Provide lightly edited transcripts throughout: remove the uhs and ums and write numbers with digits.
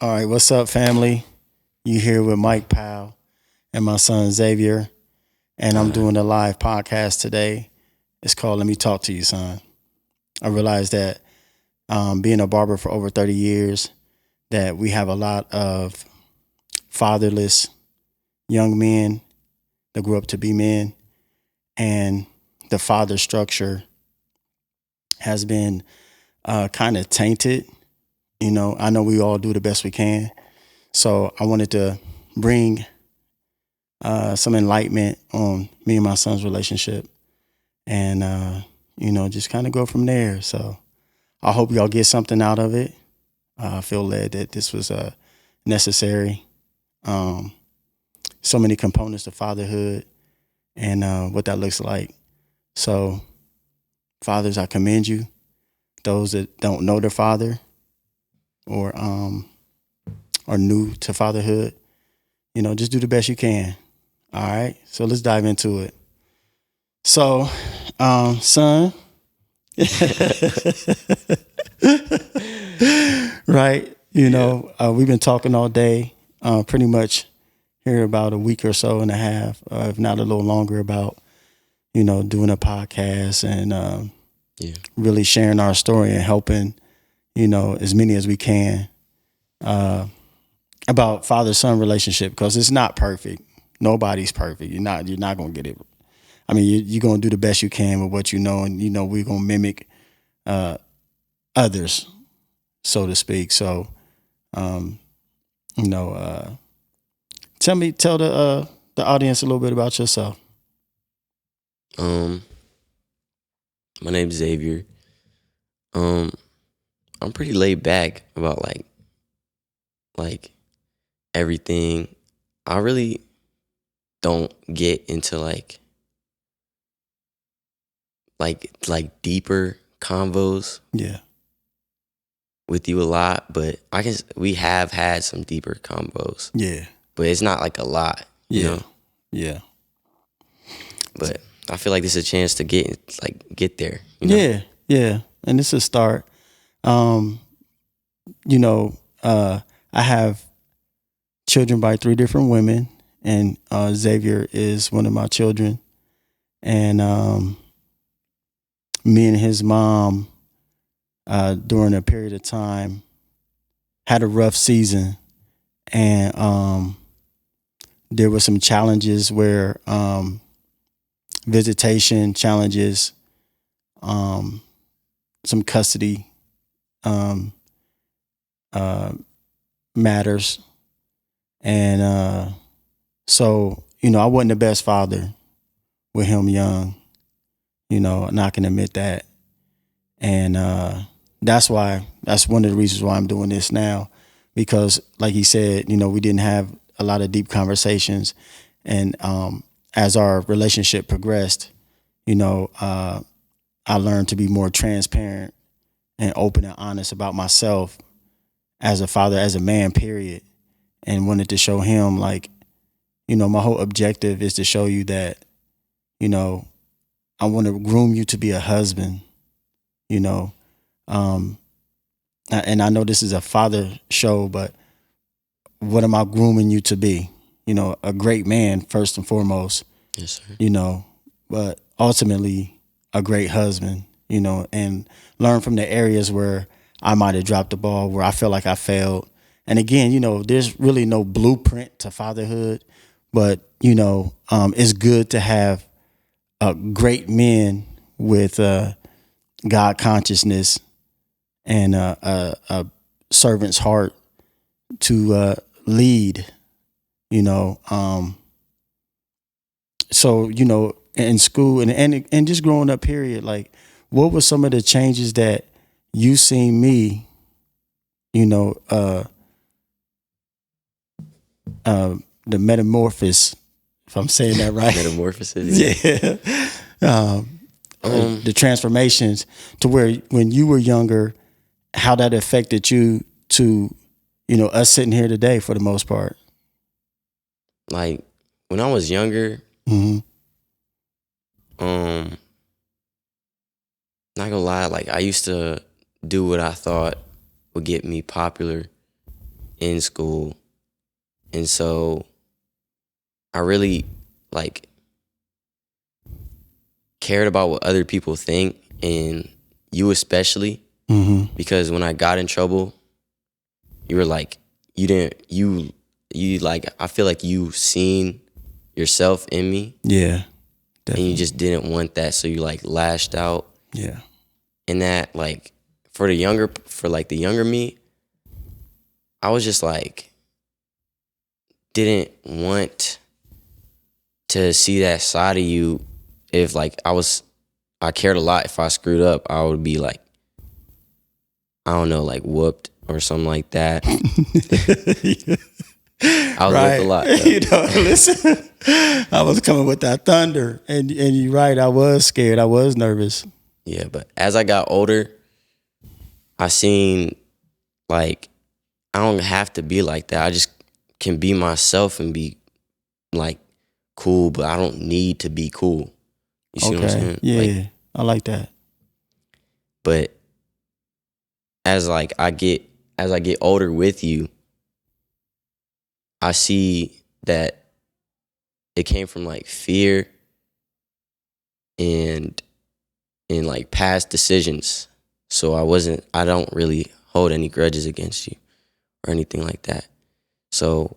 All right, what's up, family? You here with Mike Powell and my son Xavier, and I'm doing a live podcast today. It's called "Let Me Talk to You, Son." I realized that being a barber for over 30 years, that we have a lot of fatherless young men that grew up to be men, and the father structure has been kind of tainted. I know we all do the best we can. So I wanted to bring some enlightenment on me and my son's relationship and, just kind of go from there. So I hope y'all get something out of it. I feel led that this was necessary. So many components to fatherhood and what that looks like. So fathers, I commend you. Those that don't know their father or are new to fatherhood, just do the best you can. All right. So let's dive into it. So, son, right. We've been talking all day, pretty much here about a week or so and a half, if not a little longer about, doing a podcast and really sharing our story and helping, as many as we can, about father-son relationship, because it's not perfect. Nobody's perfect. You're not gonna get it. I mean, you're gonna do the best you can with what you know, and we're gonna mimic others, so to speak. So, tell the audience a little bit about yourself. My name's Xavier. I'm pretty laid back about like everything. I really don't get into like deeper convos Yeah. with you a lot, but we have had some deeper convos. Yeah. But it's not like a lot, you know? Yeah. But I feel like this is a chance to get there, you know? Yeah. And this is a start. I have children by 3 different women, and Xavier is one of my children. And me and his mom, during a period of time, had a rough season, and there were some challenges where visitation challenges, some custody matters, and so I wasn't the best father with him young. And I can admit that, and that's one of the reasons why I'm doing this now, because like he said, we didn't have a lot of deep conversations, and as our relationship progressed, I learned to be more transparent and open and honest about myself as a father, as a man, period, and wanted to show him, like, my whole objective is to show you that, I want to groom you to be a husband, and I know this is a father show, but what am I grooming you to be? A great man, first and foremost. Yes, sir. But ultimately a great husband, and learn from the areas where I might have dropped the ball, where I feel like I failed. And again, there's really no blueprint to fatherhood, but, it's good to have great men with God consciousness and a servant's heart to lead, so, in school and just growing up, period, like, what were some of the changes that you seen me, the metamorphosis, if I'm saying that right? Metamorphosis. Yeah. The transformations to where when you were younger, how that affected you to, us sitting here today for the most part. Like when I was younger, Mm-hmm. not gonna lie, like I used to do what I thought would get me popular in school. And so I really like cared about what other people think, and you especially, because when I got in trouble, you were like, you like, I feel like you seen yourself in me. Yeah. Definitely. And you just didn't want that. So you like lashed out. Yeah. And that, like, for the younger me, I was just like, didn't want to see that side of you. If like I cared a lot. If I screwed up, I would be like, I don't know, like whooped or something like that. I was whooped a lot. You know, listen, I was coming with that thunder, and you're right. I was scared. I was nervous. Yeah, but as I got older, I seen like I don't have to be like that. I just can be myself and be like cool, but I don't need to be cool. You see what I'm saying? Yeah, like, I like that. But as I get older with you, I see that it came from like fear and like past decisions. So I don't really hold any grudges against you or anything like that. So,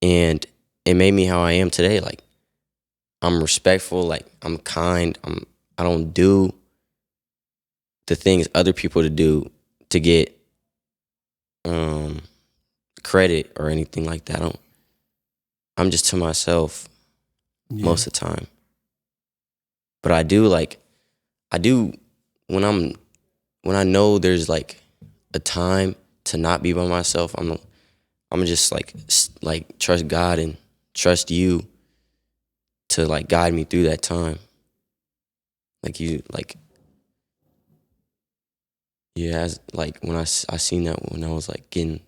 and it made me how I am today. Like, I'm respectful, like I'm kind, I don't do the things other people to do to get credit or anything like that. I'm just to myself most of the time. But I do when I know there's like a time to not be by myself, I'm just like trust God and trust you to like guide me through that time. Like you, like, yeah, as, like when I seen that when I was like getting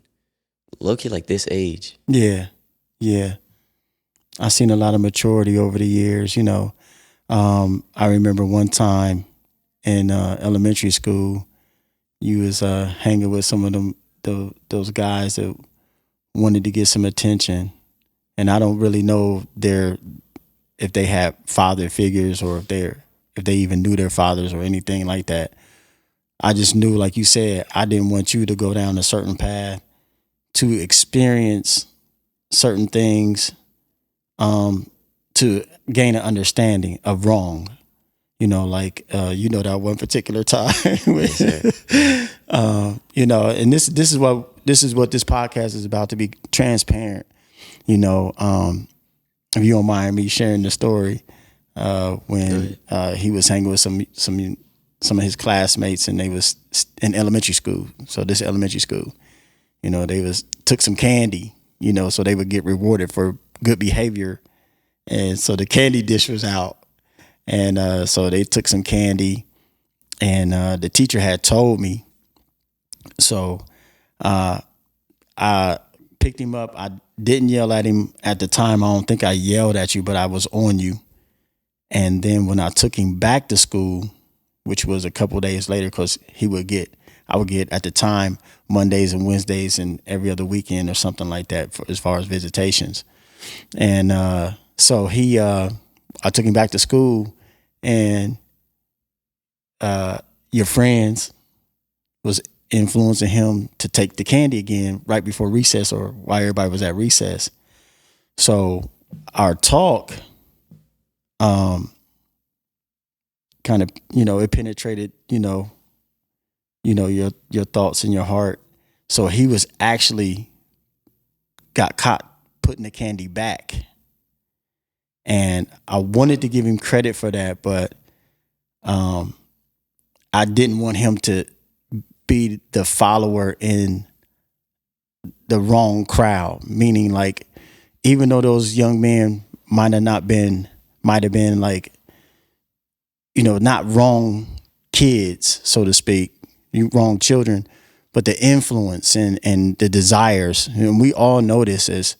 low-key like this age. Yeah. I've seen a lot of maturity over the years, you know. I remember one time in elementary school, you was hanging with some of those guys that wanted to get some attention, and I don't really know if they had father figures or if they even knew their fathers or anything like that. I just knew, like you said, I didn't want you to go down a certain path to experience certain things, to gain an understanding of wrong. You know, like you know, that one particular time, you know, and this is what this podcast is about, to be transparent. You know, if you don't mind me sharing the story, when he was hanging with some of his classmates, and they was in elementary school. So this elementary school, you know, they took some candy, you know, so they would get rewarded for good behavior. And so the candy dish was out, and so they took some candy, and the teacher had told me. So I picked him up. I didn't yell at him at the time. I don't think I yelled at you, but I was on you. And then when I took him back to school, which was a couple of days later, because I would get at the time Mondays and Wednesdays and every other weekend or something like that, as far as visitations. And so I took him back to school, and your friends was influencing him to take the candy again right before recess, or while everybody was at recess. So our talk, kind of, you know, it penetrated, you know, your thoughts in your heart. So he was actually got caught putting the candy back. And I wanted to give him credit for that, but I didn't want him to be the follower in the wrong crowd. Meaning, like, even though those young men might have been like, you know, not wrong kids, so to speak, wrong children, but the influence and the desires. And we all know this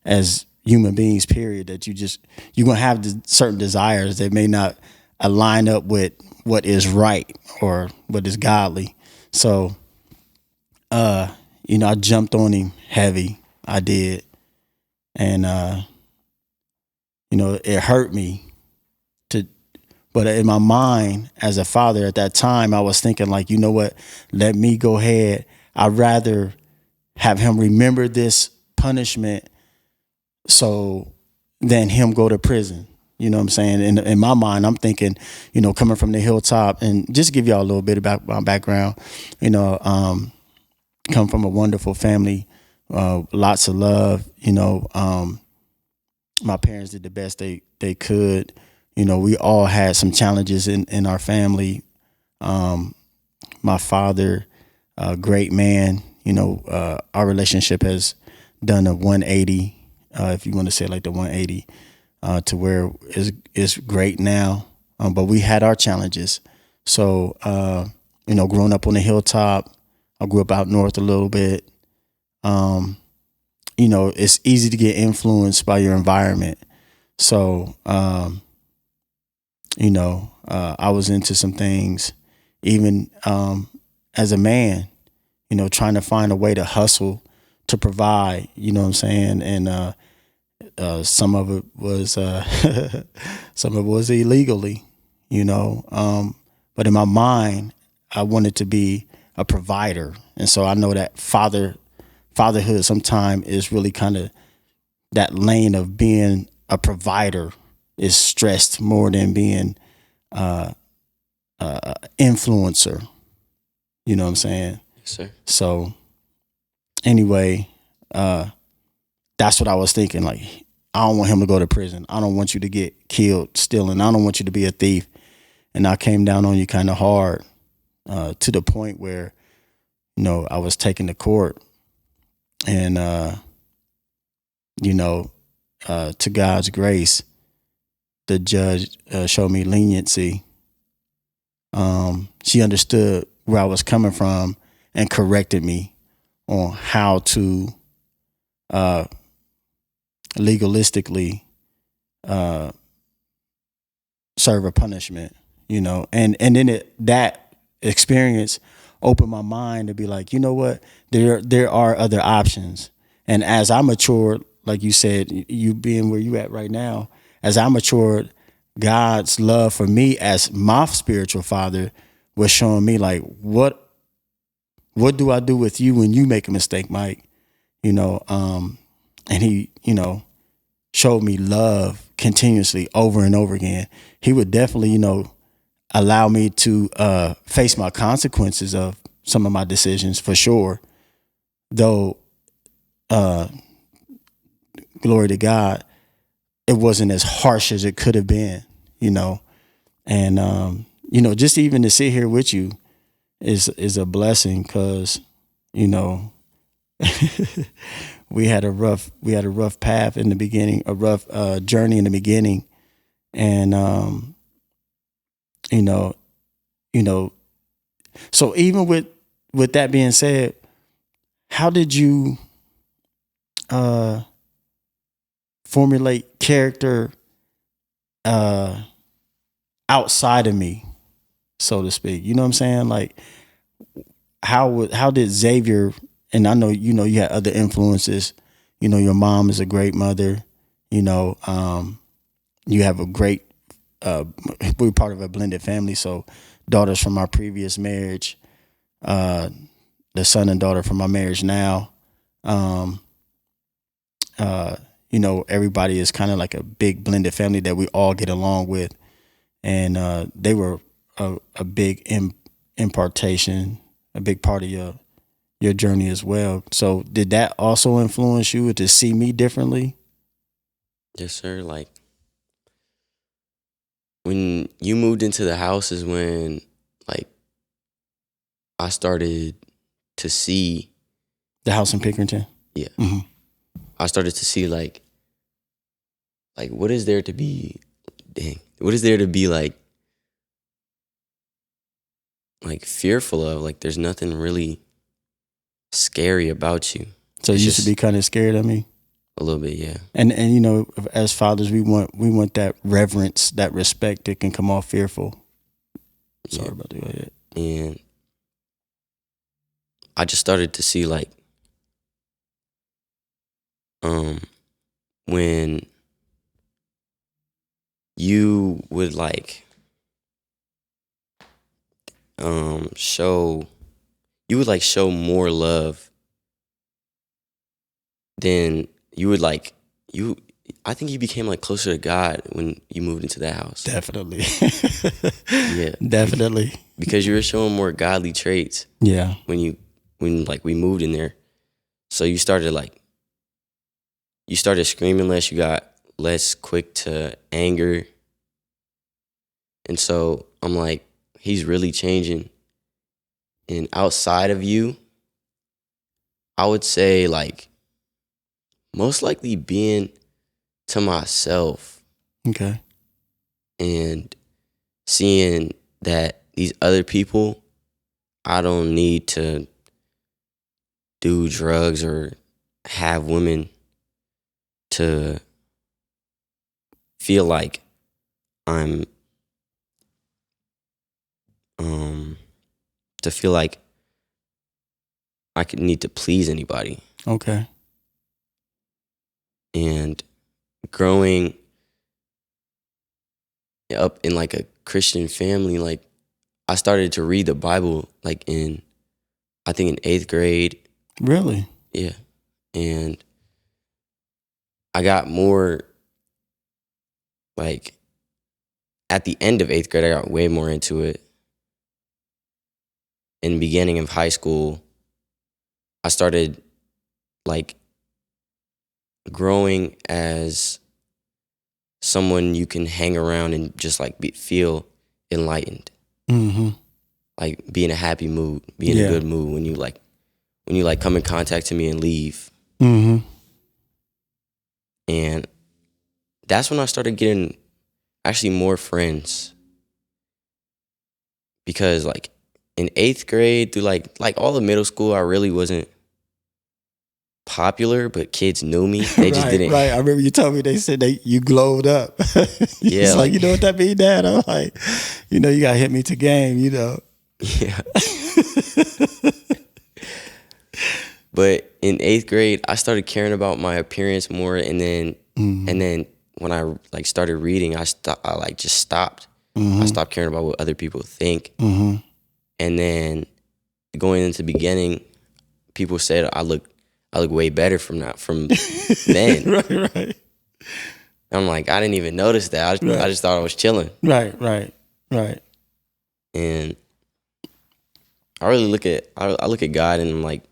as human beings, period, that you're going to have certain desires that may not align up with what is right or what is godly. So, I jumped on him heavy. I did. And, it hurt me to, but in my mind as a father at that time, I was thinking like, you know what, let me go ahead. I'd rather have him remember this punishment so than him go to prison. You know what I'm saying? In my mind, I'm thinking, coming from the hilltop, and just give y'all a little bit about my background, come from a wonderful family, lots of love, my parents did the best they could. We all had some challenges in our family. My father, a great man, our relationship has done a 180, if you want to say like the 180, to where it's great now. But we had our challenges. So, growing up on the hilltop, I grew up out north a little bit. It's easy to get influenced by your environment. So, I was into some things, even as a man, trying to find a way to hustle, to provide, you know what I'm saying? And some of it was some of it was illegally, but in my mind, I wanted to be a provider. And so I know that fatherhood sometimes is really kind of that lane of being a provider is stressed more than being influencer. You know what I'm saying? Yes, sir. So anyway, that's what I was thinking. Like, I don't want him to go to prison. I don't want you to get killed stealing. I don't want you to be a thief. And I came down on you kind of hard, to the point where, I was taken to court, and, to God's grace, the judge showed me leniency. She understood where I was coming from and corrected me on how to legalistically serve a punishment, and then that experience opened my mind to be like, you know what, there are other options. And as I matured, like you said, you being where you at right now, as I matured, God's love for me as my spiritual father was showing me like, what do I do with you when you make a mistake, Mike? And he, showed me love continuously over and over again. He would definitely, allow me to face my consequences of some of my decisions for sure. Though, glory to God, it wasn't as harsh as it could have been, and, just even to sit here with you is a blessing, because, we had a rough path in the beginning, a rough journey in the beginning. And, so even with that being said, how did you formulate character outside of me, so to speak? You know what I'm saying? Like, how did Xavier, and I know, you had other influences, your mom is a great mother, you have a great, we're part of a blended family. So daughters from our previous marriage, the son and daughter from my marriage now, everybody is kind of like a big blended family that we all get along with. And they were a big impartation, a big part of your journey as well. So did that also influence you to see me differently? Yes, sir. Like, when you moved into the house is when, like, I started to see The house in Pickerington? Yeah. Mm-hmm. I started to see like what is there to be like fearful of? Like, there's nothing really scary about you. So It's you used to just be kind of scared of me? a little bit, yeah. And as fathers, we want that reverence, that respect that can come off fearful. Sorry about that. Go ahead. And I just started to see like when you would like show more love than you would like you I think you became like closer to God when you moved into that house. Definitely. Yeah. Definitely. Because you were showing more godly traits Yeah. when like we moved in there. So you started screaming less, you got less quick to anger. And so I'm like, he's really changing. And outside of you, I would say like most likely being to myself Okay. and seeing that these other people, I don't need to do drugs or have women to feel like I'm to feel like I could need to please anybody. Okay. And growing up in like a Christian family, like I started to read the Bible like in 8th grade. Really? Yeah. And I got more like at the end of 8th grade, I got way more into it. In the beginning of high school, I started like growing as someone you can hang around and just like feel enlightened. Mm-hmm. Like be in a happy mood, be in a good mood when you come in contact to me and leave. Mm-hmm. And that's when I started getting actually more friends. Because like in 8th grade through like all of middle school, I really wasn't popular, but kids knew me. They just didn't. Right. I remember you told me they said you glowed up. Yeah. Like, you know what that mean, Dad? I'm like, you gotta hit me to game, Yeah. But in 8th grade, I started caring about my appearance more, and then when I like started reading, I just stopped. I stopped caring about what other people think. Mm-hmm. And then going into the beginning, people said I look way better from then. Right. I'm like, I didn't even notice that. I just thought I was chilling. Right. And I really look at God and I'm like,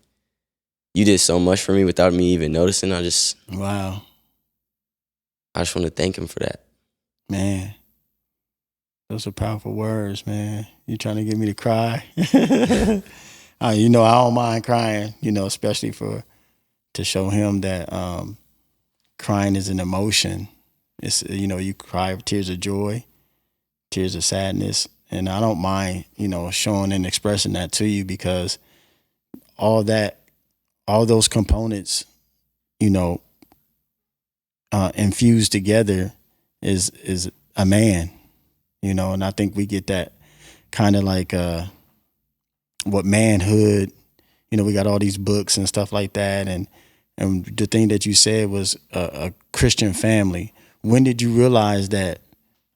you did so much for me without me even noticing. Wow. I just want to thank him for that. Man. Those are powerful words, man. You trying to get me to cry? I don't mind crying, especially to show him that crying is an emotion. It's, you cry with tears of joy, tears of sadness. And I don't mind, showing and expressing that to you, because all those components, infused together is a man. And I think we get that kind of like what manhood, we got all these books and stuff like that. And the thing that you said was a Christian family. When did you realize that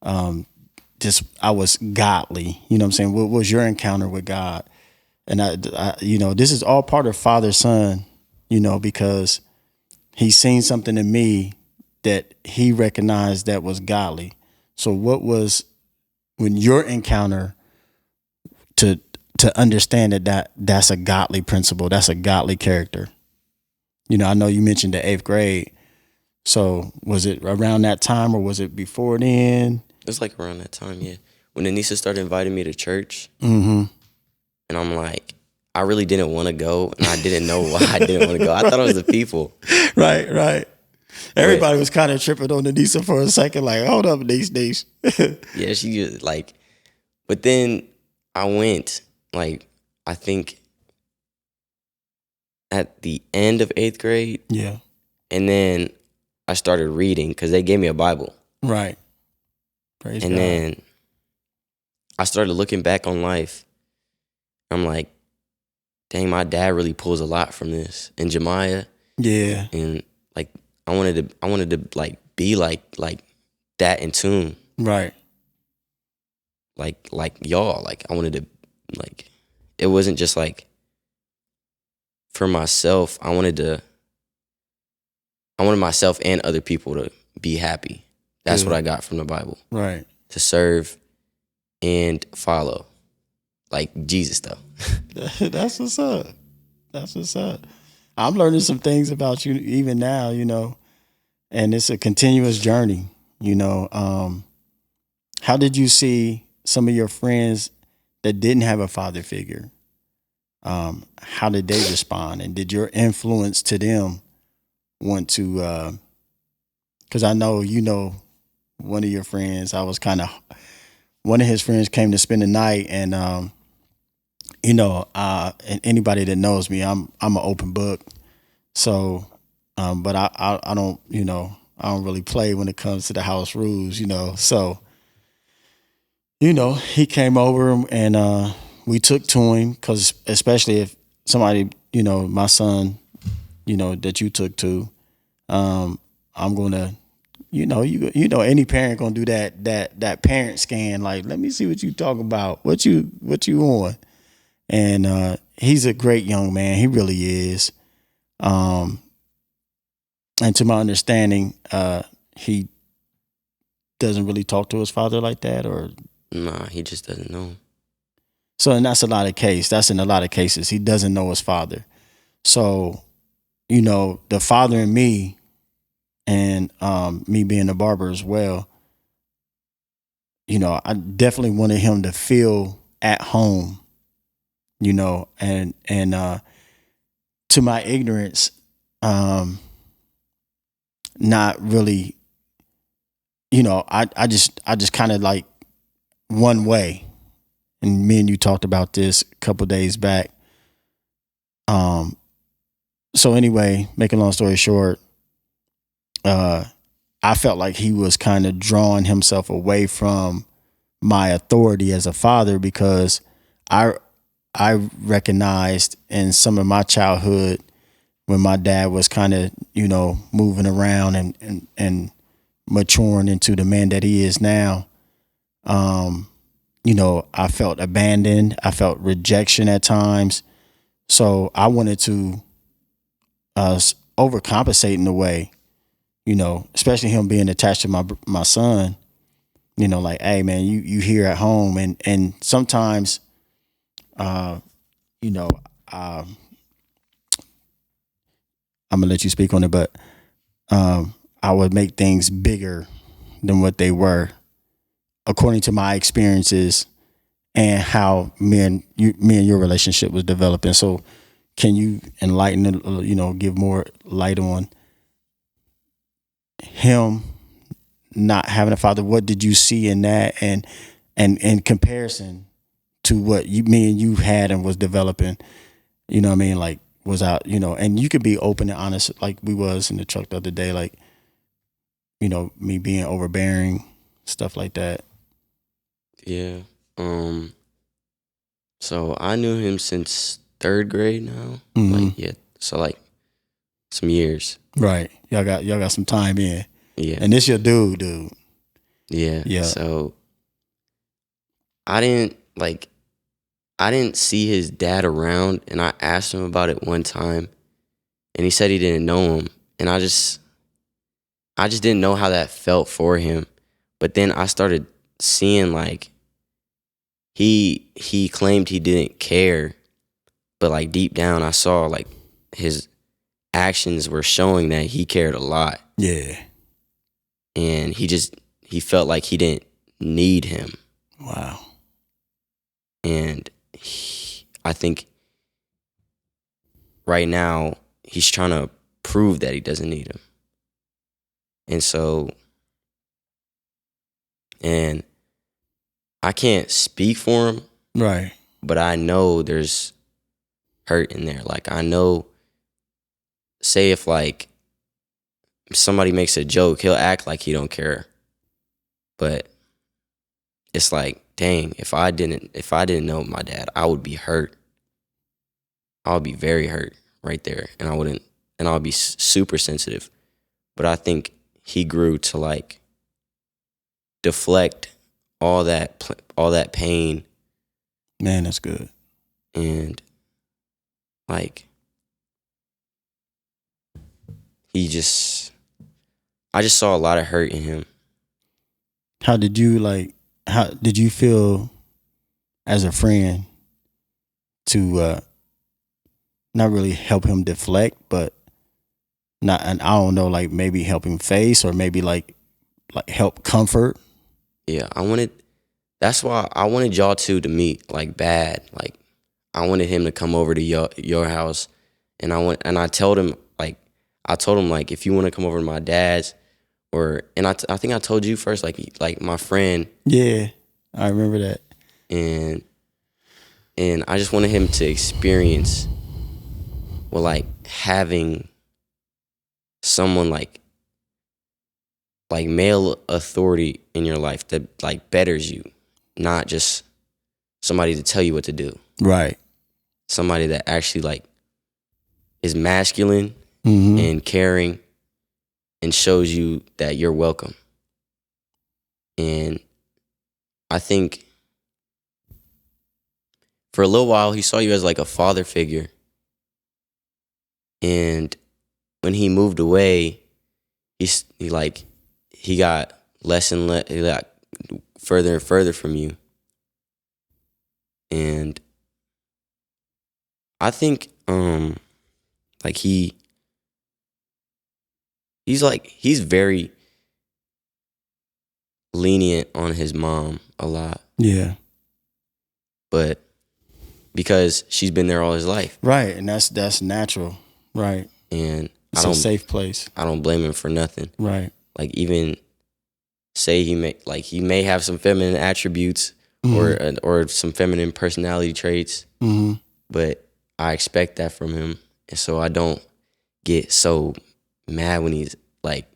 I was godly? You know what I'm saying? What was your encounter with God? And I this is all part of Father Son, because he's seen something in me that he recognized that was godly. So what was, when your encounter to understand that's a godly principle, that's a godly character? I know you mentioned the 8th grade. So was it around that time or was it before then? It was like around that time, yeah. When Anissa started inviting me to church, Mm-hmm. and I'm like, I really didn't want to go, and I didn't know why I didn't want to go. I thought it was the people. Right. Everybody was kind of tripping on Anissa for a second, like, hold up, Denise. Yeah, she just like, but then I went, like, I think at the end of 8th grade. Yeah. And then I started reading because they gave me a Bible. Right. Praise and God. Then I started looking back on life. I'm like, dang, my dad really pulls a lot from this. And Jemiah. Yeah. And like I wanted to like be like that in tune, Right. like y'all. Like I wanted to, like, it wasn't just like for myself. I wanted myself and other people to be happy. That's Good. what I got from the Bible. Right. To serve and follow, like Jesus though. That's what's up. That's what's up. I'm learning some things about you even now, and it's a continuous journey, How did you see some of your friends that didn't have a father figure? How did they respond? And did your influence to them want to, because I know, one of your friends, one of his friends came to spend the night, and, and anybody that knows me, I'm an open book. So, but I don't, I don't really play when it comes to the house rules, So, he came over and we took to him, because especially if somebody, my son, that you took to, I'm gonna, any parent gonna do that parent scan. Like, let me see what you talk about, what you on. And he's a great young man. He really is. And to my understanding, he doesn't really talk to his father like that, or Nah, he just doesn't know. so. And that's That's in a lot of cases. He doesn't know his father. So, the father in me, and me being a barber as well, I definitely wanted him to feel at home, and to my ignorance, not really, I just kind of like one way. And me and you talked about this a couple days back. So anyway, making a long story short, I felt like he was kind of drawing himself away from my authority as a father, because I recognized in some of my childhood when my dad was kind of, moving around and maturing into the man that he is now. I felt abandoned. I felt rejection at times. So I wanted to overcompensate in a way, especially him being attached to my son. Like, hey man, you here at home, and sometimes, I'm gonna let you speak on it, but I would make things bigger than what they were, according to my experiences and how me and your relationship was developing. So, can you enlighten, give more light on him not having a father? What did you see in that, and in comparison to what me and you had and was developing? You know what I mean? Like, was out, and you could be open and honest, like we was in the truck the other day, like, me being overbearing, stuff like that. Yeah. So I knew him since 3rd grade now. Mm-hmm. Like, yeah. So like some years. Right. Y'all got some time in. Yeah. And this your dude. Yeah. Yeah. So I didn't see his dad around, and I asked him about it one time, and he said he didn't know him, and I just didn't know how that felt for him. But then I started seeing, like, he claimed he didn't care, but like deep down I saw like his actions were showing that he cared a lot. Yeah. And he felt like he didn't need him. Wow. And I think right now he's trying to prove that he doesn't need him. And so, and I can't speak for him. Right. But I know there's hurt in there. Like, I know, say if like somebody makes a joke, he'll act like he don't care. But it's like, dang, if I didn't know my dad, I would be hurt. I would be very hurt right there, and I would be super sensitive. but I think he grew to like deflect all that pain, Man, that's good. and like I just saw a lot of hurt in him. How did you feel as a friend to not really help him deflect, but not, and I don't know, like maybe help him face, or maybe like help comfort? Yeah, that's why I wanted y'all two to meet, like bad. Like I wanted him to come over to your house, and I told him like if you want to come over to my dad's, I think I told you first, like my friend. Yeah, I remember that. And I just wanted him to experience, well, like having someone like male authority in your life that like betters you, not just somebody to tell you what to do. Right. Somebody that actually like is masculine Mm-hmm. and caring and shows you that you're welcome. And I think for a little while he saw you as like a father figure. And when he moved away, he got less and less, he got further and further from you. And I think like he's very lenient on his mom a lot. Yeah. But because she's been there all his life. Right, and that's natural. Right. And It's a safe place. I don't blame him for nothing. Right. Like even say he may have some feminine attributes, Mm-hmm. or some feminine personality traits, Mm-hmm. but I expect that from him, and so I don't get so mad when he's like,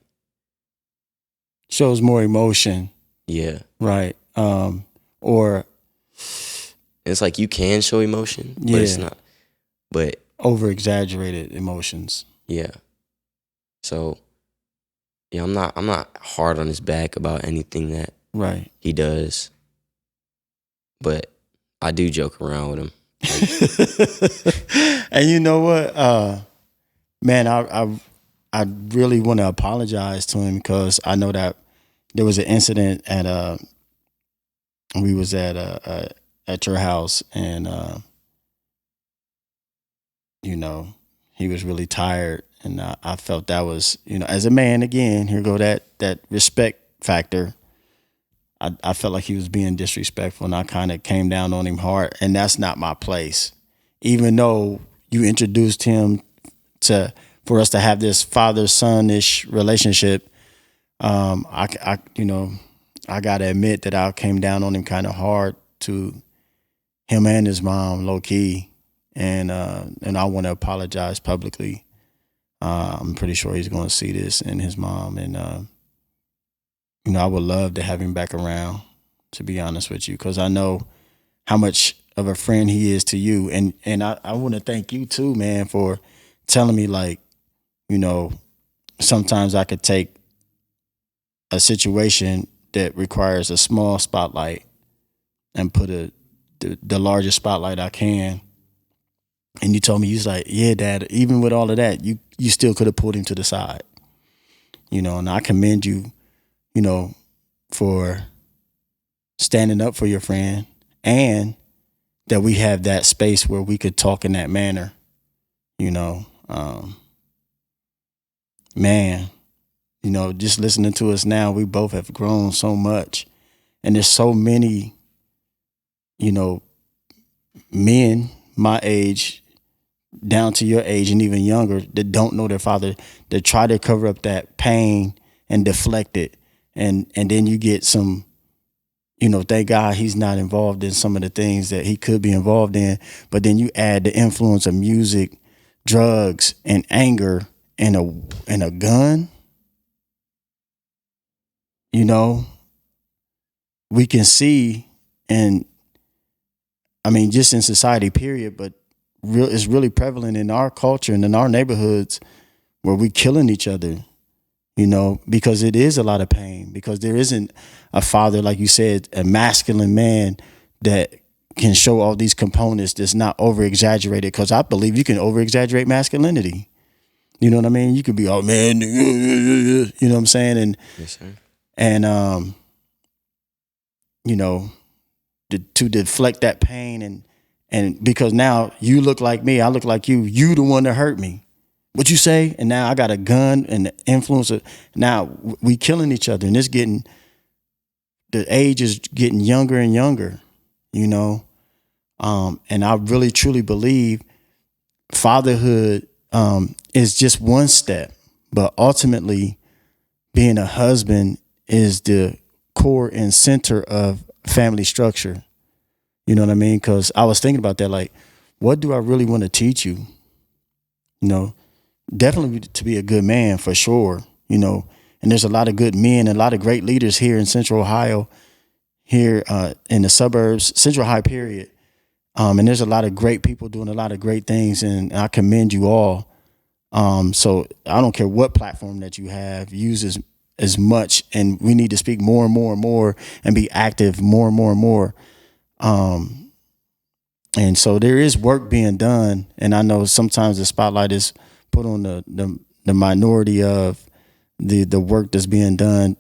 Shows more emotion. yeah. Right. Or It's like you can show emotion, but it's not. But over exaggerated emotions. yeah. So yeah, I'm not hard on his back about anything that Right. he does, but I do joke around with him. And you know what, man, I really want to apologize to him, because I know that there was an incident at we was at your house, and you know, he was really tired, and I felt that was, you know, as a man, again, here go that respect factor. I felt like he was being disrespectful, and I kind of came down on him hard, and that's not my place. Even though you introduced him for us to have this father-son-ish relationship, I you know, I gotta admit that I came down on him kind of hard, to him and his mom, low key, and I want to apologize publicly. I'm pretty sure he's going to see this, and his mom, and you know, I would love to have him back around, to be honest with you, because I know how much of a friend he is to you. And I want to thank you too, man, for telling me, like, you know, sometimes I could take a situation that requires a small spotlight and put the largest spotlight I can. And you told me, you was like, yeah, Dad, even with all of that, you still could have pulled him to the side. You know, and I commend you, you know, for standing up for your friend, and that we have that space where we could talk in that manner. You know, man, you know, just listening to us now, we both have grown so much. And there's so many, you know, men my age down to your age and even younger that don't know their father, that try to cover up that pain and deflect it. And then you get some, you know, thank God he's not involved in some of the things that he could be involved in. But then you add the influence of music, drugs, and anger, and a gun. You know, we can see, and I mean, just in society, period, but it's really prevalent in our culture and in our neighborhoods, where we killing each other. you know, because it is a lot of pain, because there isn't a father, like you said, a masculine man that can show all these components that's not over exaggerated. Because I believe you can over exaggerate masculinity. You know what I mean? You could be, oh man, you know what I'm saying? And Yes, sir. and you know, to deflect that pain and because now you look like me, I look like you the one that hurt me. What you say? And now I got a gun and the influencer. Now we killing each other, and the age is getting younger and younger, you know. And I really truly believe fatherhood is just one step, but ultimately being a husband is the core and center of family structure. You know what I mean? Because I was thinking about that, like, what do I really want to teach you? You know, definitely to be a good man for sure, you know, and there's a lot of good men and a lot of great leaders here in Central Ohio, here in the suburbs, Central Ohio, period. And there's a lot of great people doing a lot of great things, and I commend you all. So I don't care what platform that you have, use as much, and we need to speak more and more and more and be active more and more and more. And so there is work being done, and I know sometimes the spotlight is put on the minority of the work that's being done.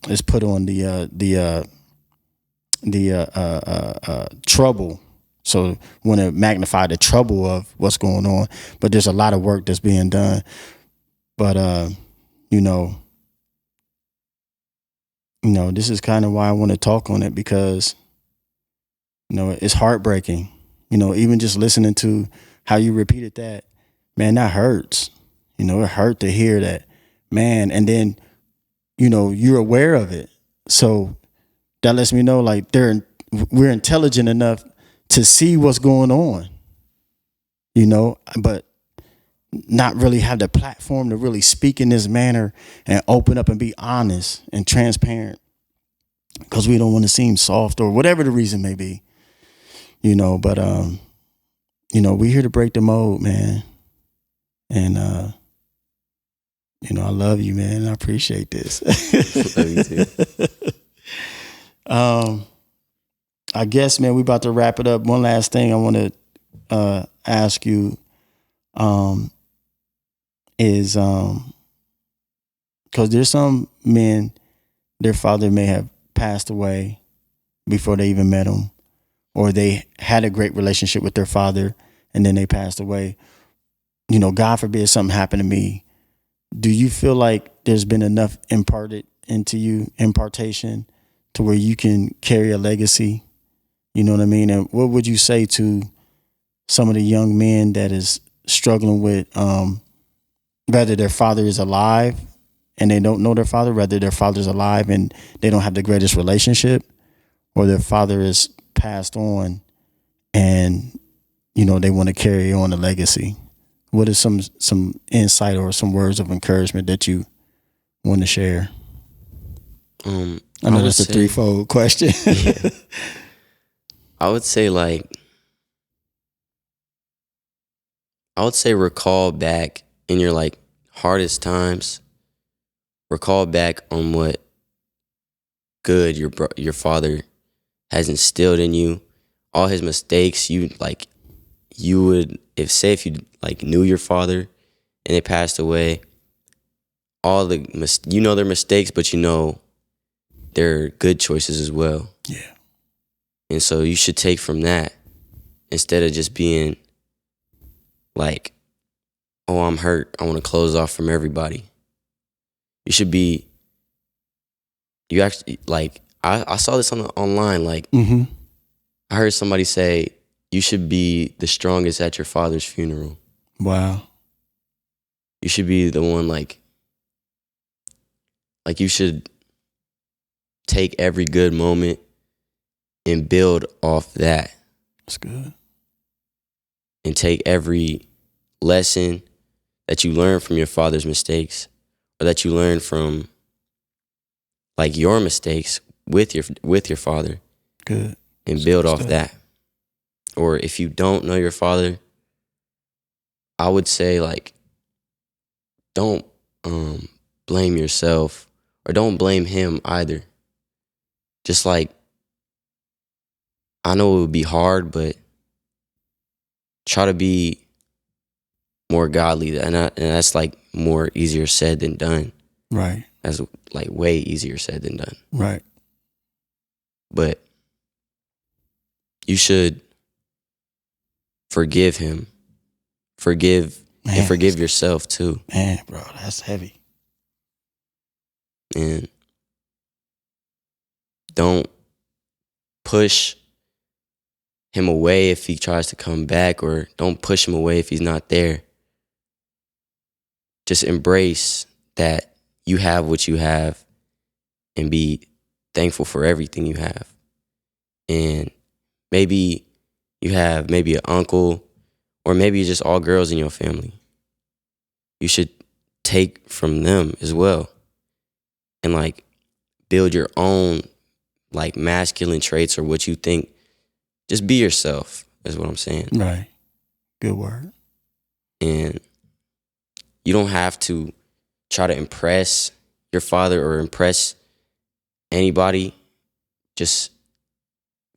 Is put on the trouble. So want to magnify the trouble of what's going on, but there's a lot of work that's being done. But you know, this is kind of why I want to talk on it, because you know it's heartbreaking. You know, even just listening to how you repeated that, man, that hurts. You know, it hurt to hear that, man. And then, you know, you're aware of it, so that lets me know like we're intelligent enough to see what's going on, you know, but not really have the platform to really speak in this manner and open up and be honest and transparent, because we don't want to seem soft or whatever the reason may be, you know. But you know, we're here to break the mold, man. And you know, I love you, man. I appreciate this. Love you too. I guess, man, we about to wrap it up. One last thing I want to ask you is because there's some men, their father may have passed away before they even met him, or they had a great relationship with their father and then they passed away. You know, God forbid something happened to me. Do you feel like there's been enough imparted into you, impartation, to where you can carry a legacy? You know what I mean? And what would you say to some of the young men that is struggling with whether their father is alive and they don't know their father, whether their father's alive and they don't have the greatest relationship, or their father is passed on and, you know, they want to carry on the legacy? What is some insight or some words of encouragement that you want to share? I know that's a threefold question. Yeah. I would say recall back in your like hardest times. Recall back on what good your father has instilled in you. All his mistakes, you would, if you like knew your father and they passed away, all their mistakes, but you know their good choices as well. Yeah. And so you should take from that instead of just being like, oh, I'm hurt, I want to close off from everybody. You actually, like, I saw this online, like, I heard somebody say, you should be the strongest at your father's funeral. Wow. You should be the one, like you should take every good moment and build off that. That's good. And take every lesson that you learn from your father's mistakes, or that you learn from like your mistakes with your father. Good. And build off that. Or if you don't know your father, I would say like don't blame yourself, or don't blame him either. Just like, I know it would be hard, but try to be more godly, and that's like more easier said than done. Right. That's like way easier said than done. Right. But you should forgive him. And forgive yourself too. Man, bro, that's heavy. And don't push him away if he tries to come back, or don't push him away if he's not there. Just embrace that you have what you have and be thankful for everything you have. And maybe you have maybe an uncle, or maybe it's just all girls in your family. You should take from them as well and like build your own like masculine traits, or what you think. Just be yourself is what I'm saying. Right. Good word. And you don't have to try to impress your father or impress anybody. Just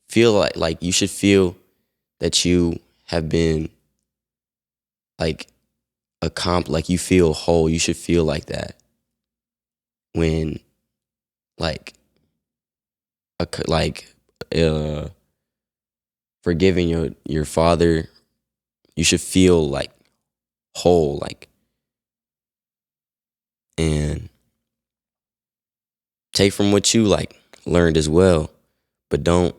feel like you should feel that you have been like like you feel whole. You should feel like that when like forgiving your father. You should feel like whole, like, and take from what you like learned as well, but don't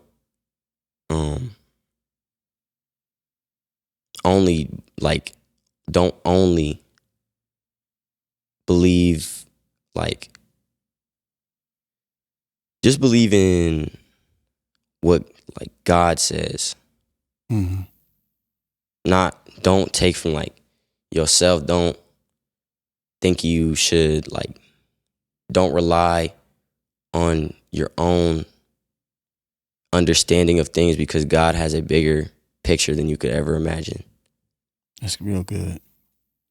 only believe, like, just believe in what like God says. Mm-hmm. Don't take from like yourself. Don't think you should like, don't rely on your own understanding of things, because God has a bigger picture than you could ever imagine. That's real good.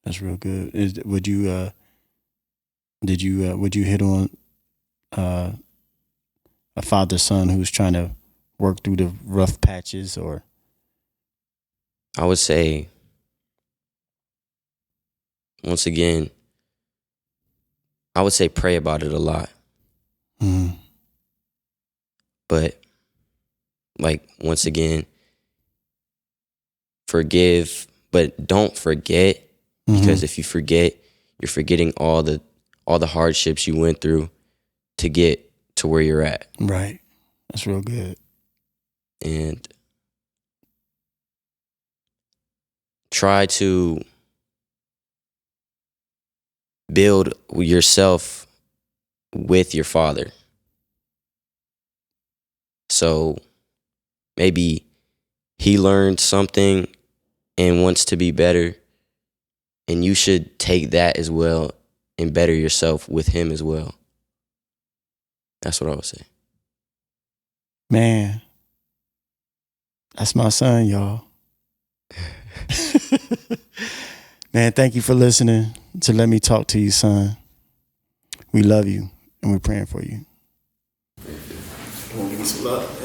That's real good. Would you hit on a father-son who's trying to work through the rough patches? Or I would say, once again, pray about it a lot. Mm-hmm. But like, once again, forgive, but don't forget, because if you forget, you're forgetting all the hardships you went through to get to where you're at. Right. That's real good. And try to build yourself with your father. So maybe he learned something and wants to be better, and you should take that as well and better yourself with him as well. That's what I would say. Man, that's my son, y'all. Man, thank you for listening to Let Me Talk to You, son. We love you, and we're praying for you. Come on, give me some love.